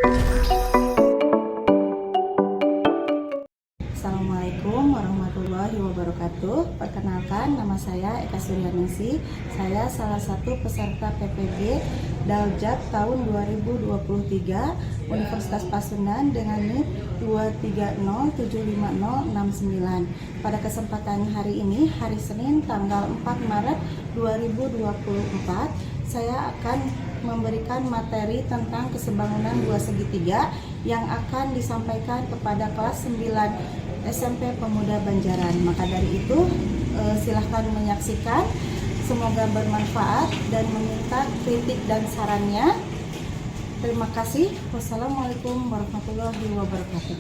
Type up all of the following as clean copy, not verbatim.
Assalamualaikum warahmatullahi wabarakatuh. Perkenalkan, nama saya Eka Suryaningsih. Saya salah satu peserta PPG Daljab tahun 2023 Universitas Pasundan dengan NIM 230750069. Pada kesempatan hari ini, hari Senin tanggal 4 Maret 2024, saya akan memberikan materi tentang kesebangunan dua segitiga yang akan disampaikan kepada kelas 9 SMP Pemuda Banjaran. Maka dari itu silahkan menyaksikan, semoga bermanfaat dan meminta kritik dan sarannya. Terima kasih. Wassalamualaikum warahmatullahi wabarakatuh.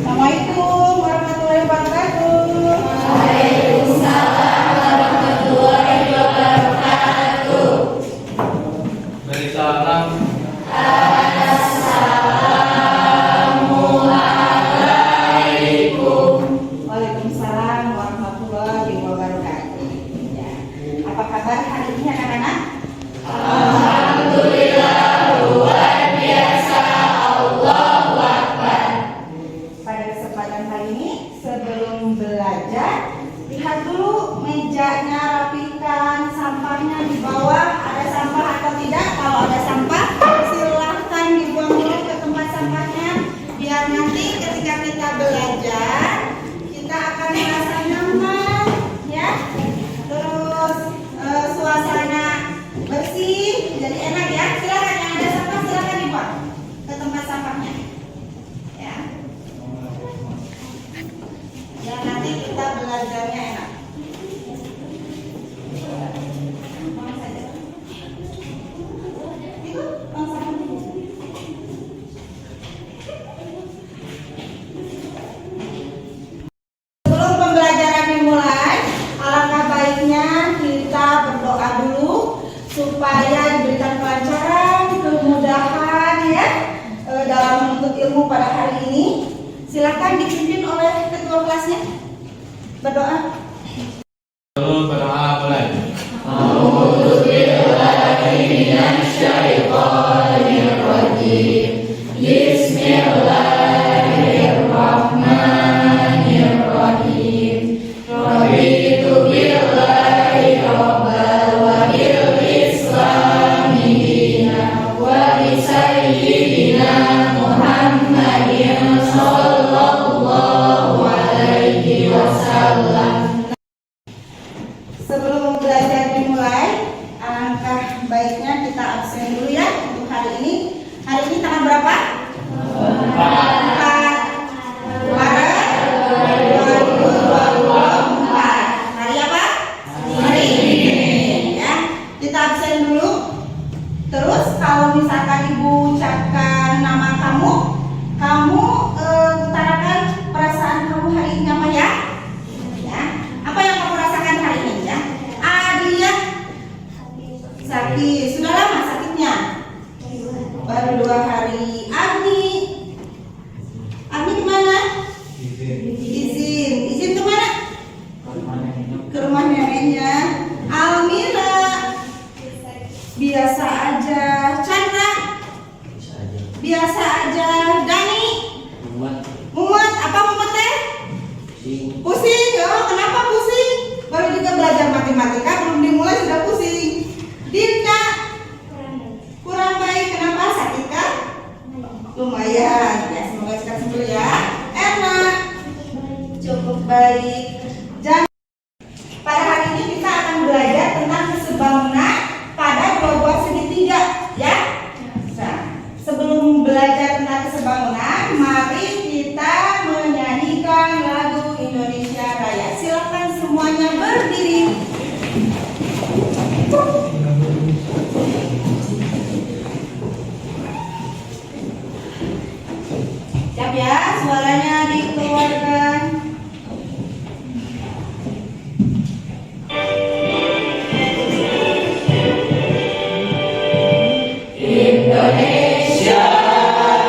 Assalamualaikum warahmatullahi wabarakatuh. Waalaikumsalam warahmatullahi wabarakatuh. Beri salam. Assalamualaikum. Waalaikumsalam warahmatullahi wabarakatuh. Ya. Apa kabar hari ini anak-anak? Alhamdulillah luar biasa. Allahu Akbar. Pada kesempatan hari ini, sebelum belajar, lihat dulu mejanya, rapikan, sampahnya di bawah. Ada sampah atau tidak? Kalau ada sampah, silahkan dibuang dulu ke tempat sampahnya, biar nanti ketika kita belajar, kita akan merasa nyaman, ya. Terus suasana bersih, jadi enak ya. Silahkan yang ada sampah silahkan dibuang ke tempat sampahnya, ya. Ya, nanti kita belajarnya enak. Itu sampahnya. Sebelum pembelajaran dimulai, alangkah baiknya kita berdoa dulu supaya diberikan kelancaran, kemudahan ya dalam menuntut ilmu pada hari ini. Silakan dipimpin oleh ketua kelasnya. Berdoa. Dulu berdoa mulai. A'udzu billahi minasyaitonir rajim. Bismillahirrahmanirrahim. Raditu billahi rabban wa bil islami dinan wa bi sayyidina Muhammadin sallallahu alaihi wasallam. Sebelum belajar dimulai, alangkah baiknya kita absen dulu ya untuk hari ini. Hari ini tanggal berapa? 4 Maret 2024. Hari apa? Hari ini ya. Kita absen dulu. Terus kalau misalkan ibu ucapkan nama kamu, utarakan perasaan kamu hari ini apa ya? Ya. Apa yang kamu rasakan hari ini ya? Adia sakit. Sudah lama sakitnya? Baru 2 hari. Agni kemana? Izin kemana? Ke rumah neneknya. Almira biasa aja. Chandra biasa aja. Dani mumet. Apa mumet teh? Pusing. Oh, kenapa pusing? Baru juga belajar matematika, belum dimulai sudah pusing. Dinda kurang baik. Kenapa? Sakit kan? Lumayan. Ya, semoga cepat sembuh ya. Enak. Cukup baik. Pada hari ini kita akan belajar tentang kesebangunan pada dua buah segitiga, ya. Nah, sebelum belajar tentang kesebangunan, mari kita menyanyikan lagu Indonesia Raya. Silakan semuanya berdiri. Siap ya, suaranya dikeluarkan. Indonesia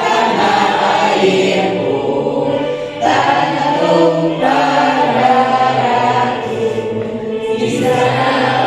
tanah airku, tanah tumpah darahku, di sana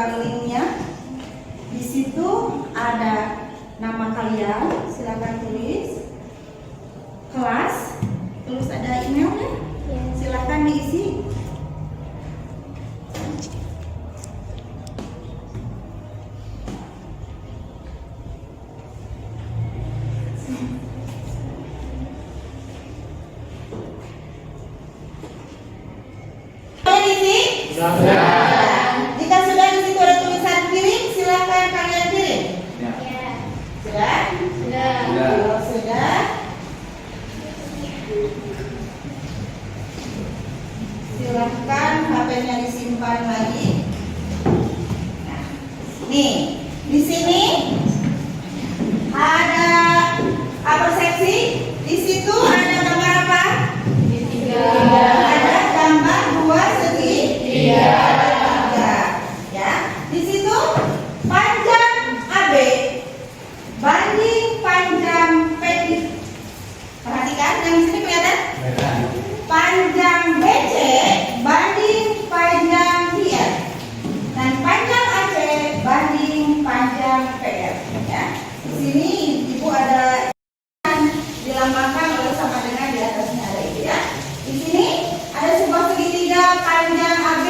buka linknya. Di situ ada nama kalian, silakan tulis. Kelas, terus ada emailnya, silakan diisi. Jika sudah di situ ada tulisan kirim, silakan kalian kirim. Sudah? Kalau sudah, silahkan HP-nya disimpan lagi. Nah, nih, di sini ada apa seksi? Di situ ada gambar apa? Ada gambar dua segi tiga. Ya, di situ panjang AB banding panjang PD. Perhatikan yang di sini kelihatan? Panjang BC banding panjang PR dan panjang AC banding panjang PR. Ya, di sini ibu ada dilambangkan oleh sama dengan di atasnya ada itu ya. Di sini ada sebuah segitiga panjang AB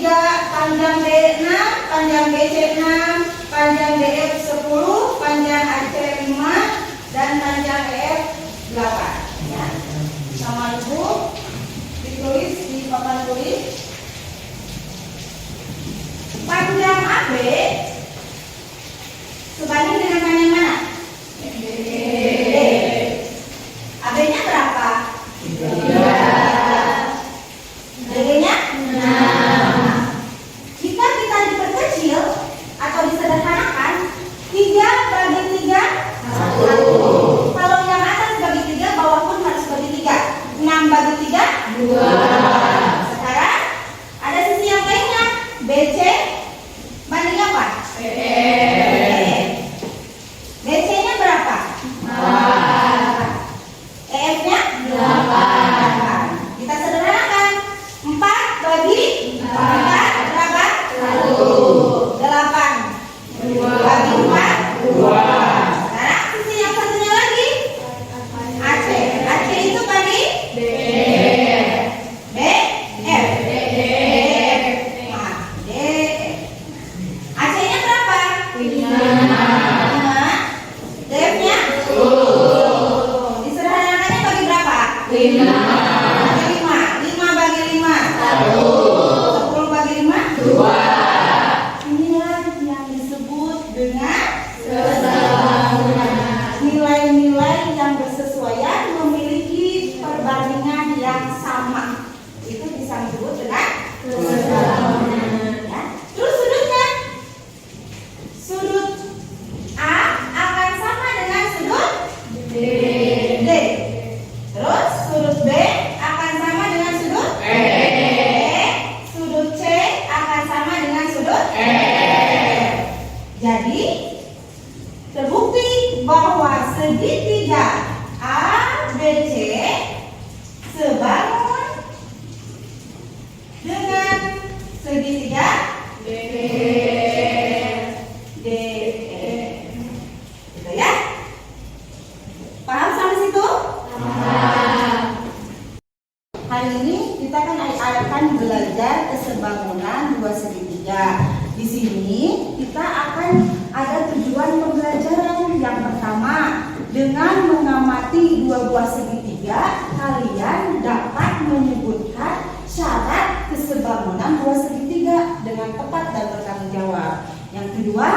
3, panjang B 6, panjang BC 6, panjang DF 10, panjang AC 5 dan panjang EF 8. Ya. Sama ibu ditulis di papan tulis. Panjang AB sebanding dengan panjang mana? AB-nya berapa? 3. DB-nya? 6. Jika kita diperkecil atau disederhanakan, 3 bagi 3 1. Kalau yang atas bagi 3, bawah pun harus bagi 3. 6 bagi 3 2. Sekarang ada sisi yang lainnya. BC banding apa? BC-nya berapa? 4. EF-nya 8. Kita sederhanakan. 4 bagi 4 berapa? 1. 8 bagi 4 2. Sekarang sisi yang satunya lagi AC. AC itu bagi BF. Nah, DF. AC-nya berapa? 5. DF-nya 10. Disederhanakannya bagi berapa? 5. Bagi 5. 5 bagi 5 1. 10 bagi 5 2. Inilah yang disebut dengan nilai-nilai yang bersesuaian memiliki perbandingan yang sama. Itu bisa disebut dengan ya. Terus sudutnya, sudut A akan sama dengan sudut D. Terus sudut B akan sama dengan sudut E. Sudut C akan sama dengan sudut F. Jadi terbukti bahwa segitiga ABC sebangun dengan segitiga DE. Gitu ya? Paham sampai situ? Hari ini kita akan belajar kesebangunan dua segitiga. Di sini kita akan ada tujuan pembelajaran. Yang pertama, dengan mengamati dua buah segitiga, kalian dapat menyebutkan syarat kesebangunan dua segitiga dengan tepat dan bertanggung jawab. Yang kedua,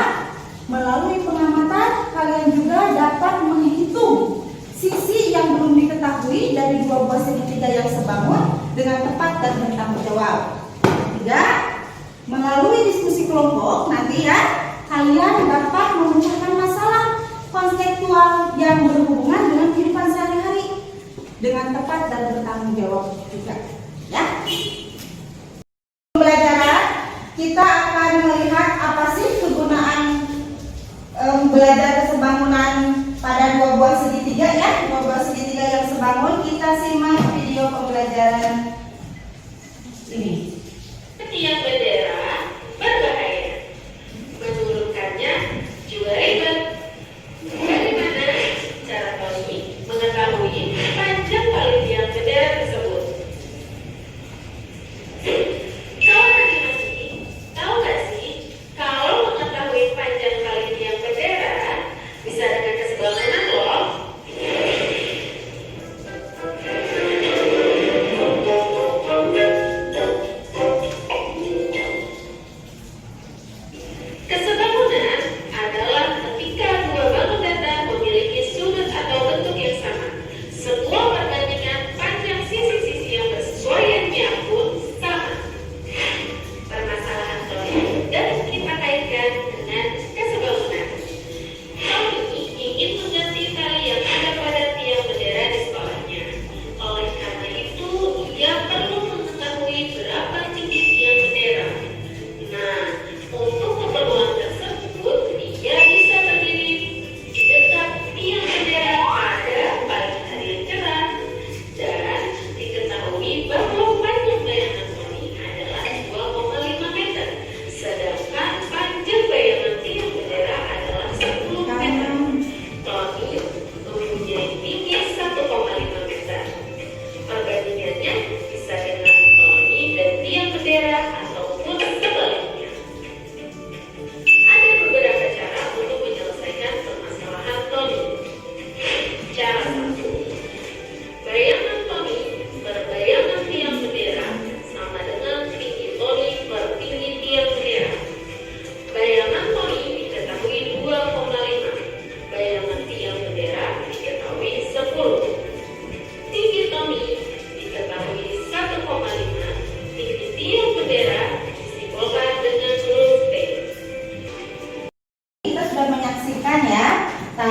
melalui pengamatan kalian juga dapat menghitung sisi yang belum diketahui dari dua buah segitiga yang sebangun dengan tepat dan bertanggung jawab. Ketiga, melalui diskusi kelompok nanti ya, kalian dapat memecahkan masalah konseptual yang berhubungan dengan kehidupan sehari-hari dengan tepat dan bertanggung jawab juga. Ya. Pembelajaran kita akan melihat apa sih kegunaan belajar kesebangunan pada dua buah segitiga ya, dua buah segitiga yang sebangun. Kita simak video pembelajaran ini. Setiap bendera berbahaya.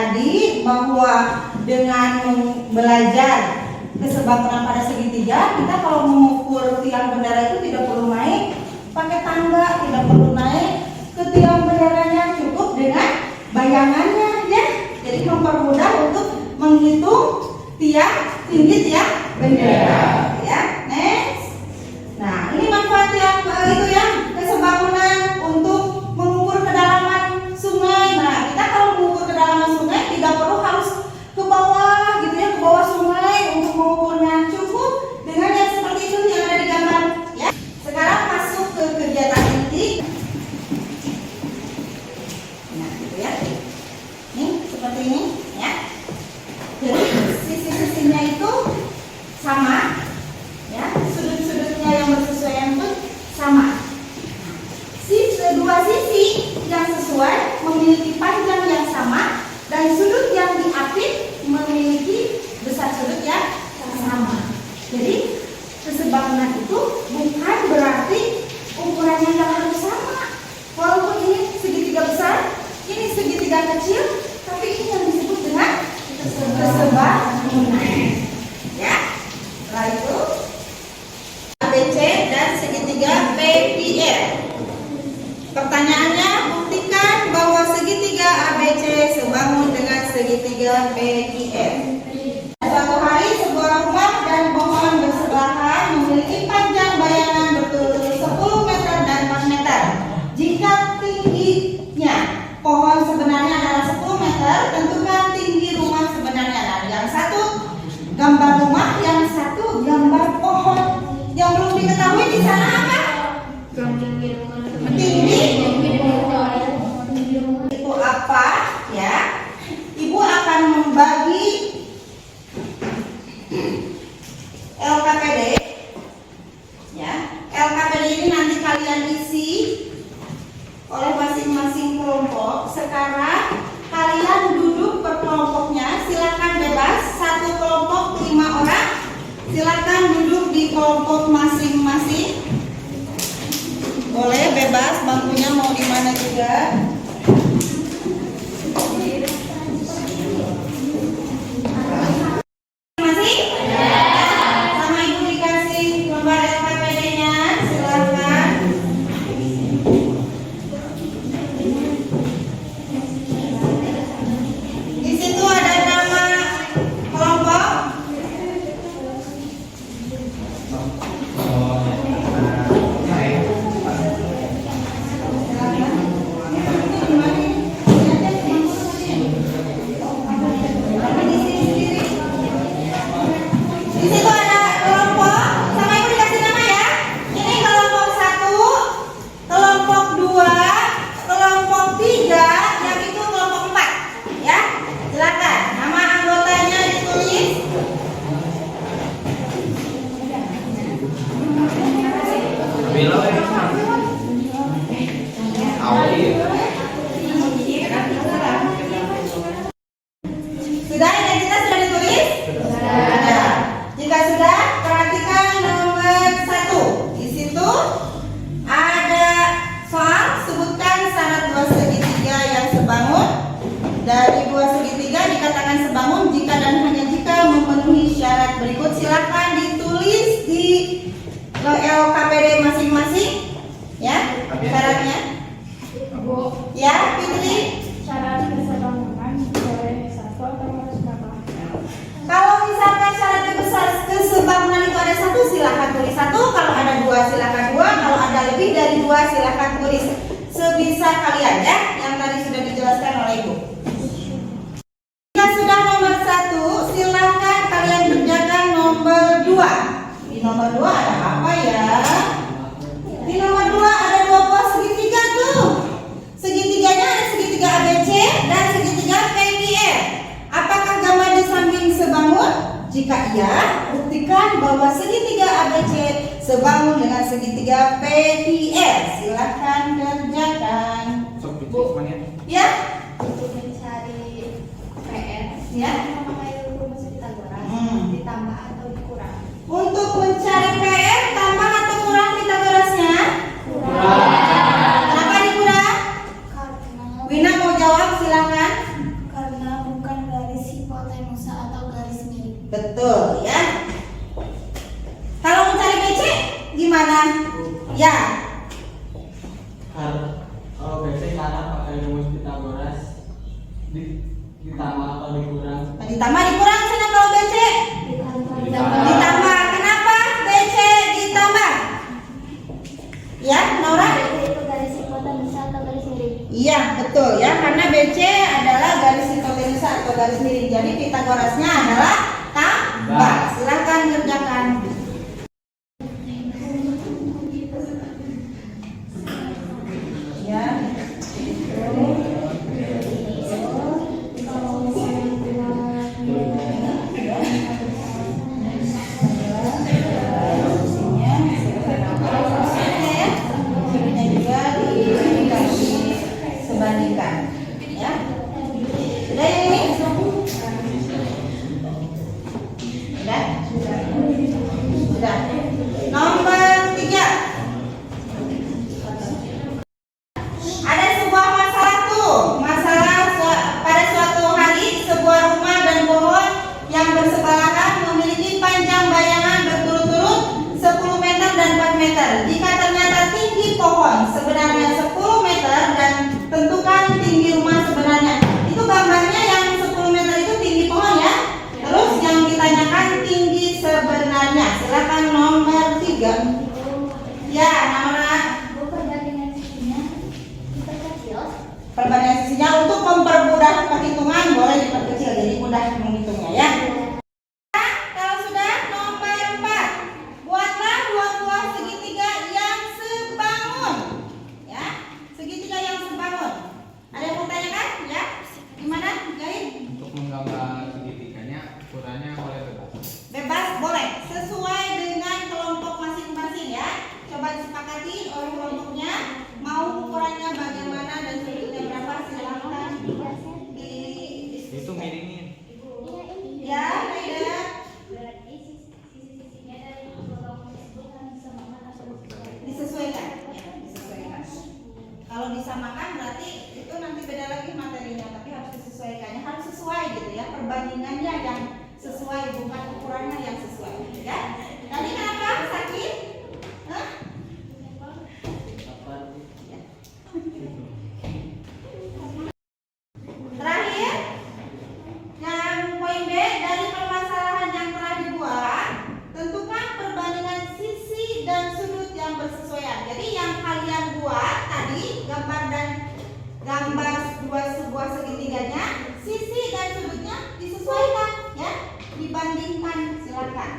tadi bahwa dengan belajar kesebangunan pada segitiga, kita kalau mengukur tiang bendera itu tidak perlu naik pakai tangga, tidak perlu naik ke tiang benderanya, cukup dengan bayangannya ya. Jadi mempermudah untuk menghitung tinggi tiang bendera ya. Next. Nah, ini manfaat yang itu ya, kesebangunan untuk mengukur kedalaman sungai. Nah, kita kalau mengukur kedalaman sungai tidak perlu harus ke bawah gitu ya, ke bawah sungai untuk mengukurnya. Cukup dengan yang seperti itu yang ada di gambar ya. Sekarang masuk ke kegiatan inti. Nah, gitu ya. Ini seperti ini ya. Jadi sisi-sisinya itu sama ya, sudut-sudutnya yang bersesuaian pun sama. Dua sisi yang sesuai memiliki panjang yang sama dan sudut yang diapit memiliki besar sudut yang sama. Jadi kesebangunan itu bukan berarti ukurannya yang harus sama. Walaupun ini segitiga besar, ini segitiga kecil, tapi ini yang disebut dengan kesebangunan. Ya. Setelah itu ABC dan segitiga PQR. Pertanyaannya, buktikan bahwa segitiga ABC sebangun dengan segitiga PQR. Suatu hari sebuah rumah dan pohon bersebelahan memiliki panjang bayangan berturut-turut 10 meter dan 4 meter. Jika tingginya pohon sebenarnya adalah 10 meter, tentukan tinggi rumah sebenarnya. Nah, yang satu gambar rumah, yang satu gambar pohon. Yang belum diketahui di sana apa? Tinggi itu apa ya? Ibu akan membagi LKPD ya. LKPD ini nanti kalian isi oleh masing-masing kelompok. Sekarang kalian duduk per kelompoknya, silakan bebas. Satu kelompok 5 orang, silakan duduk di kelompok masing-masing. Boleh bebas, bangkunya mau di mana juga. Masih? Sama ibu dikasih lembar LKPD-nya, silakan. Di situ ada nama kelompok. Di situ ada kelompok, sama ibu dikasih nama ya. Ini kelompok 1, kelompok 2, kelompok 3, yang itu kelompok 4 ya. Silakan, nama anggotanya ditulis. Sudah, identitas sudah ditulis? Ada. Jika sudah, perhatikan nomor 1. Di situ ada soal, sebutkan syarat dua segitiga yang sebangun. Dari dua segitiga dikatakan sebangun jika dan hanya jika memenuhi syarat berikut. Silakan ditulis di LKPD masing-masing ya, syaratnya. Ya, Fitri. Syarat kesebangunan boleh satu atau harus berapa? Kalau misalkan syarat kesebangunan itu ada 1, silakan tulis 1. Kalau ada 2, silakan 2. Kalau ada lebih dari 2, silakan tulis sebisa kalian ya, yang tadi sudah dijelaskan oleh Ibu. Jika sudah nomor 1, silakan kalian kerjakan nomor 2. Di nomor 2 ada apa ya? Di nomor 2 ada 2 buah segitiga tuh. Segitiganya ada segitiga ABC dan segitiga PQR. Apakah gambar di samping sebangun? Jika iya, buktikan bahwa segitiga ABC sebangun dengan segitiga PQR. Silakan kerjakan. Bu, Ya? untuk mencari PR, Ya. memakai rumus Pythagoras, ditambah atau dikurang? Untuk mencari PR, tambah atau kurang Pythagorasnya? Kenapa dikurang? Karena Wina mau jawab, silakan. karena bukan Tuh ya. Kalau mau cari BC gimana? Ya. Kalau BC cara pakai rumus Pitagoras ditambah atau dikurang? Ditambah dikurang sana kalau BC. Ditambah. Kenapa BC ditambah? Ya, Nora? Itu garis hipotenusa atau garis miring? Iya, betul ya. Karena BC adalah garis hipotenusa atau garis miring. Jadi Pitagorasnya adalah tambah. Silakan kerjakan. Ya. Sebandingkan ya. Udah yang ini? Sudah. Nomor 3. Ada sebuah masalah tuh. Pada suatu hari sebuah rumah dan pohon yang bersebelahan memiliki panjang bayangan berturut-turut 10 meter dan 4 meter. Jika ternyata tinggi pohon sebenarnya 10 meter dan tentukan tinggi rumah sebenarnya. Itu gambarnya yang 10 meter itu tinggi pohon ya. Terus yang ditanyakan tinggi sebenarnya. Silakan nomor 3. Ya, Naura. Perbandingan sisinya diperkecil. Perbandingan sisinya untuk mempermudah perhitungan boleh diperkecil jadi mudah menghitungnya ya. Kalau sudah nomor 4. Buatlah dua buah segitiga yang sebangun. Ya, segitiga yang sebangun. Ada yang mau tanyakan? Ya. Gimana? Jahit? Untuk menggambar segitiganya, ukurannya boleh bebas. Bebas boleh, sesuai dengan kelompok masing-masing ya. Coba disepakati oleh kelompoknya mau ukurannya bagaimana dan sudutnya berapa, silahkan Itu miringin. ya, Aida. Berarti sisi-sisinya dari kelompok tersebut harus disamakan atau Disesuaikan ya, disesuaikan. Kalau disamakan berarti itu nanti beda lagi materinya, tapi harus disesuaikannya, harus sesuai gitu ya, perbandingannya yang sesuai, bukan ukurannya yang sesuai ya. Tadi kenapa sakit? Hah? Ya. Terakhir, yang poin B dari permasalahan yang telah dibuat, tentukan perbandingan sisi dan sudut yang bersesuaian. Jadi yang kalian buat tadi gambar sebuah segitiganya, sisi dan sudutnya disesuaikan ya, dibandingkan. Silakan.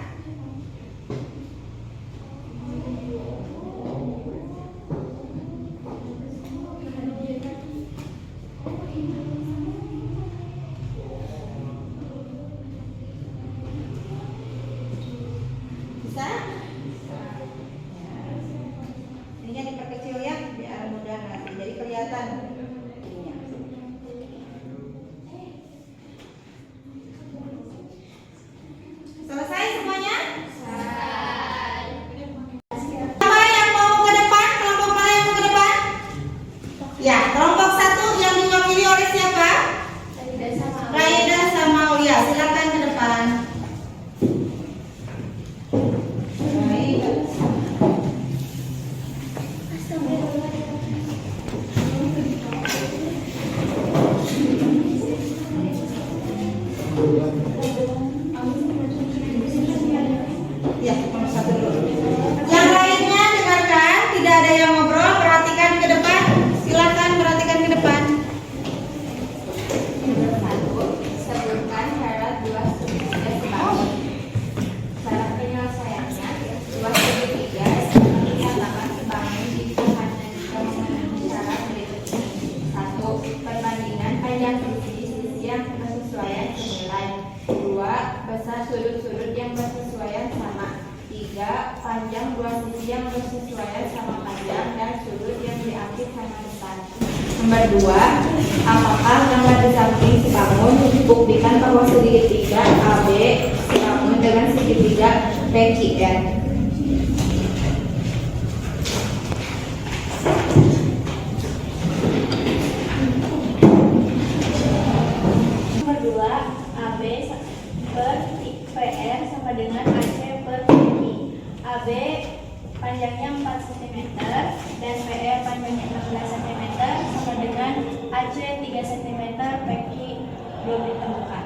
Bisa? Ininya diperkecil ya, biar mudah nanti. Jadi kelihatan ininya. Selesai semuanya? Siapa yang mau ke depan? Kelompok mana yang mau ke depan? Ya, kelompok 1 yang diwakili oleh siapa? Raida sama Aulia. Silakan ke depan. Raida. Ya, nomor 1 dulu. Yang lainnya dengarkan, tidak ada yang ngobrol, perhatikan ke depan. Silakan perhatikan ke depan. Sebutkan syarat dua segitiga sebangun. Syarat penyelesaiannya, dua segitiga dikatakan sebangun jika hanya memenuhi syarat berikut ini. 1. Perbandingan panjang sisi yang bersesuaian senilai. 2. Besar sudut-sudut yang bersesuaian sama. 3. Panjang dua sisi yang bersesuaian sama panjang dan sudut yang diambil sama besar. Nomor 2. Apakah gambar di samping sebangun buktikan bahwa segitiga AB sebangun dengan segitiga PQR. Nomor 2. AB per PR AC 3 cm, PQ belum ditemukan.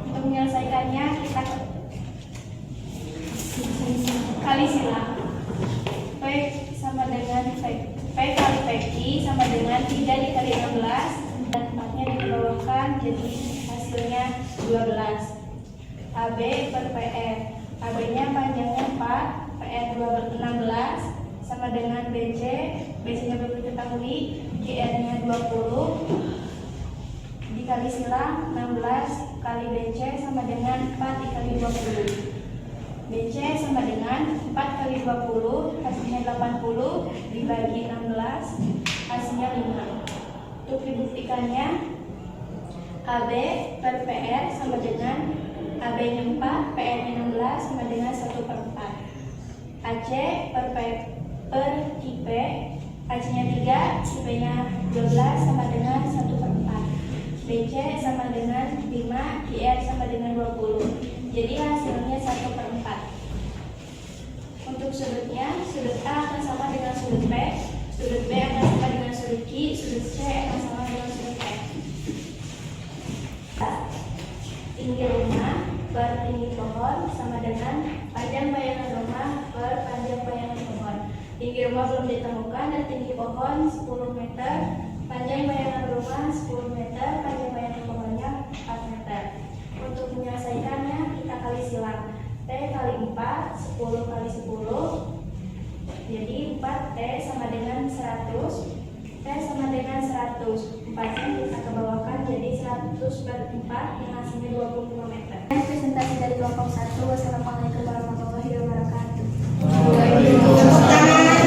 Untuk menyelesaikannya kita kali silang. P sama dengan P kali PQ sama dengan 3 dikali 16 dan 4-nya dibawahkan jadi hasilnya 12. AB per PR. AB-nya panjangnya 4, PR 16 sama dengan BC. BC-nya belum diketahui, GR-nya 20 dikali silang 16 kali BC sama dengan 4 dikali 20. BC sama dengan 4 kali 20 hasilnya 80 dibagi 16 hasilnya 5. Untuk dibuktikannya AB per PR sama dengan AB-nya 4, PR-nya 16 sama dengan 1/4. AC per IP, AC-nya 3, IP-nya 12 sama dengan 1/4. BC sama dengan 5, GR sama dengan 20. Jadi hasilnya 1/4. Untuk sudutnya, sudut A akan sama dengan sudut B, sudut B akan sama dengan sudut Q, sudut C akan sama dengan sudut F. Tinggi rumah per tinggi pohon sama dengan panjang bayangan rumah per panjang bayangan pohon. Tinggi rumah belum ditemukan dan tinggi pohon 10 meter, panjang bayangan rumah 10 meter, panjang bayangan pohonnya 4 meter. Untuk menyelesaikannya kita kali silang. T kali 4, 10 kali 10. Jadi 4T sama dengan 100. T sama dengan 100. 4-nya kita kebawahkan jadi 100 per 4 yang hasilnya 25 meter. Presentasi dari kelompok 1. Wassalamualaikum warahmatullahi wabarakatuh. Tepuk tangan.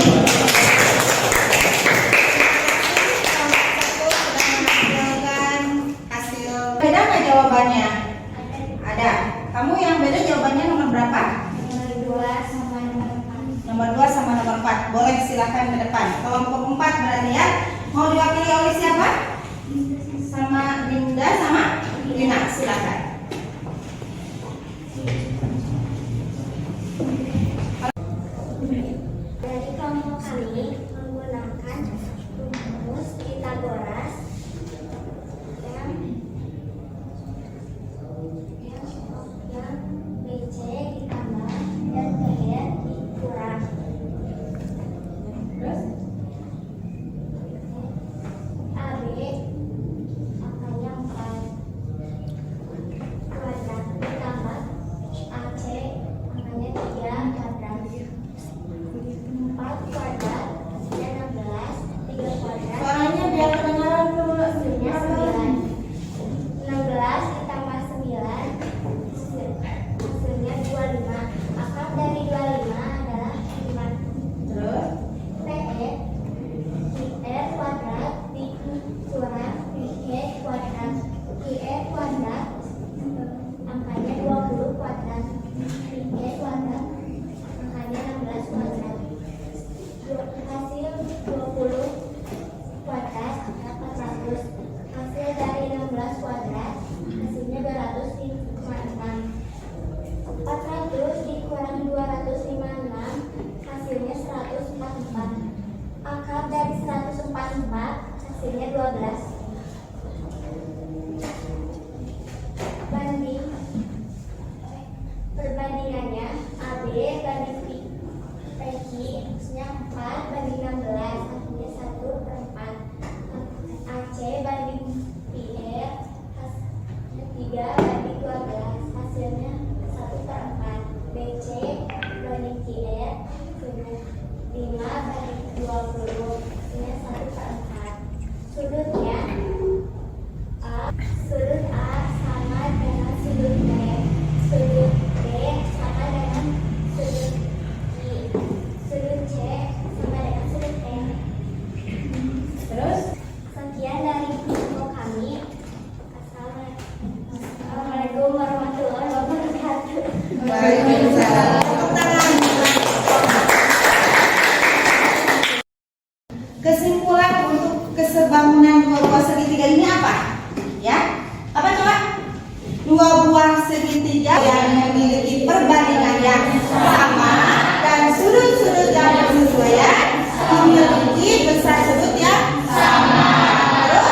Beda nggak jawabannya? Ada. Kamu yang beda jawabannya nomor berapa? Nomor 2 sama nomor 4. Nomor 2 sama nomor 4. Boleh silakan ke depan. Kelompok 4 berarti ya. Mau diwakili oleh siapa? Sama Dinda sama Lina. Silakan. Dari kelompok kami menggunakan rumus Pythagoras yang BC ditambah dan PR dikurang. Terus AB angkanya 4 kuadrat ditambah AC angkanya 3 kuadrat. 4 kuadrat hasilnya 16, 3 kuadrat Suaranya biar kedengaran dulu. hasilnya 9. 16 ditambah 9 hasilnya 25. Akar dari 25 adalah 5. Terus PE IR kuadrat dikurang PE kuadrat. IE kuadrat angkanya 20 kuadrat. IE kuadrat angkanya 16 kuadrat. Hasil 20 kuadrat 400. Hasil dari 16 kuadrat hasilnya 256. 400 dikurang 256 hasilnya 144. Akar dari 144 hasilnya 12. Perbandingannya AB banding PQ hasilnya 4 banding 16 hasilnya 1/4. AC banding PR hasilnya 3 banding 12 hasilnya 1/4. BC banding QR hasilnya 5 banding 20 hasilnya 1/4. Sudutnya sudut A sama dengan sudut B, sudut B sama dengan sudut I, sudut C sama dengan sudut E. terus Sekian dari info kami. Assalamualaikum warahmatullahi wabarakatuh. Waalaikumsalam. Tepuk tangan. Kesimpulan untuk kesebangunan dua buah segitiga ini apa? Ya, apa coba? Dua buah segitiga yang memiliki perbandingan yang sama dan sudut-sudut yang bersesuaian memiliki besar sudut yang sama. Terus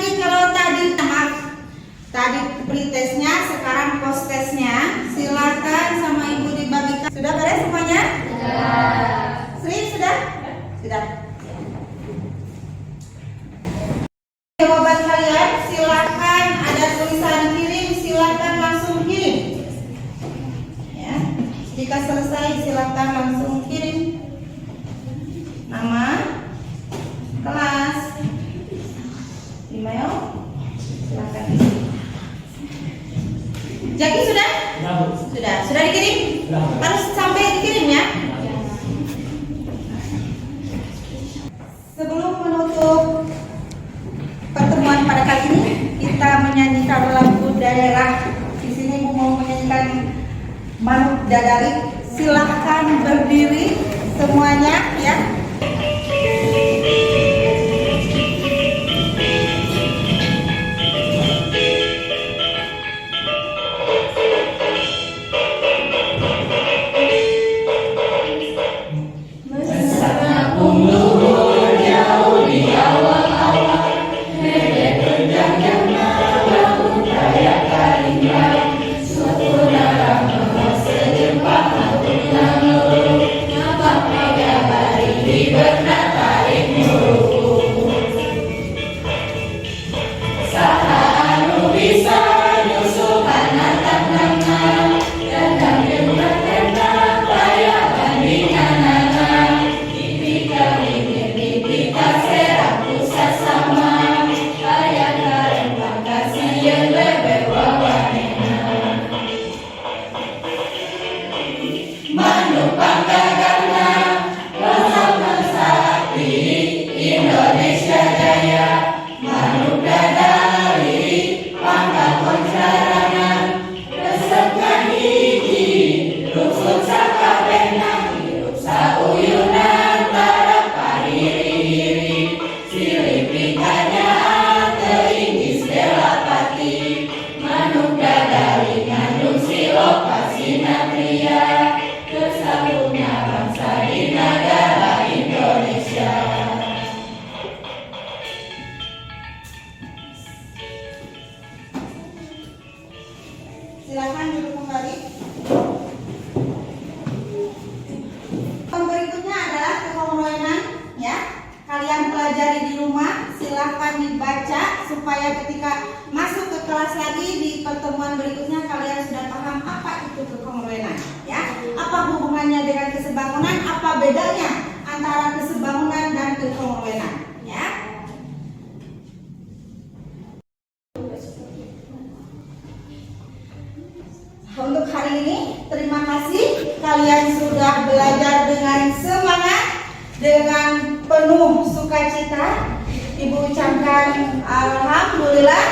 lagi kalau tadi tadi pretestnya, sekarang posttestnya. Silakan sama ibu dibagikan. Sudah beres semuanya? Sri sudah? Sudah. Jawaban kalian silakan, ada tulisan kirim, silakan langsung kirim. Ya, jika selesai silakan langsung kirim. Nama, kelas, email, silakan isi. Jaki sudah? Sudah dikirim? Harus sampai dikirim ya. Sebelum menutup pertemuan pada kali ini, kita menyanyikan lagu daerah. Di sini mau menyanyikan Manuk Dadari. Silahkan berdiri semuanya ya. Silakan duduk kembali. Berikutnya adalah kehormatan ya. Kalian pelajari di rumah, silakan dibaca supaya ketika masuk ke kelas lagi di pertemuan berikutnya kalian sudah paham apa itu kekongruenan ya. Apa hubungannya dengan kesebangunan, apa bedanya antara kesebangunan dan kekongruenan ya. Untuk hari ini, terima kasih kalian sudah belajar dengan semangat, dengan penuh sukacita. Ibu ucapkan alhamdulillah.